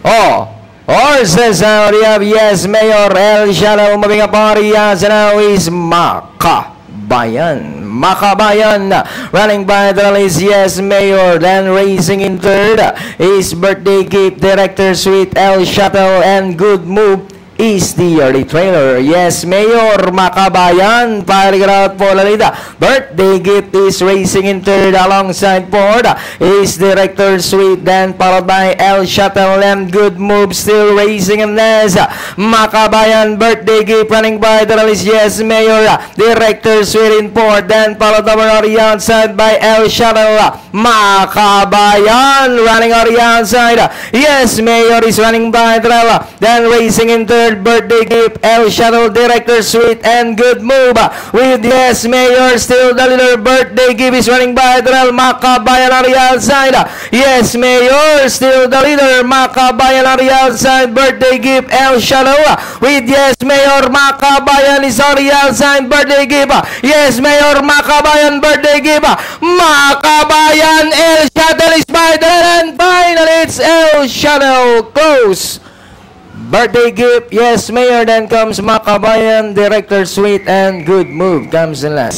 Horses out of yes, Mayor El Shadow moving up areas now is Makabayan. Makabayan running by the is yes, Mayor. Then racing in third is Birthday Gift, Director Sweet El Shadow, and Good Move is the early trailer. Yes, Mayor. Makabayan firing out for Lalita. Birthday Gift is racing in third alongside fourth is Director Sweet, then followed by El Shuttle and Good Move still racing in this. Makabayan, Birthday Gift running by the release. Yes, Mayor. Director Sweet in fourth, then followed over the outside by El Shuttle. Makabayan running on the outside. Yes, Mayor is running by the then racing in third. Birthday Gift, El Shadow, Director Sweet, and Good Move with yes, Mayor still the leader. Birthday Gift is running by the Makabayan on the outside. Yes, Mayor still the leader. Makabayan on the outside. Birthday Gift, El Shadow with yes, Mayor. Makabayan is on the outside. Birthday Gift, yes, Mayor. Makabayan, Birthday Gift, Makabayan, El Shadow is by the and finally it's El Shadow close. Birthday Gift, yes, Mayor, then comes Makabayan, Director Sweet, and Good Move comes in last.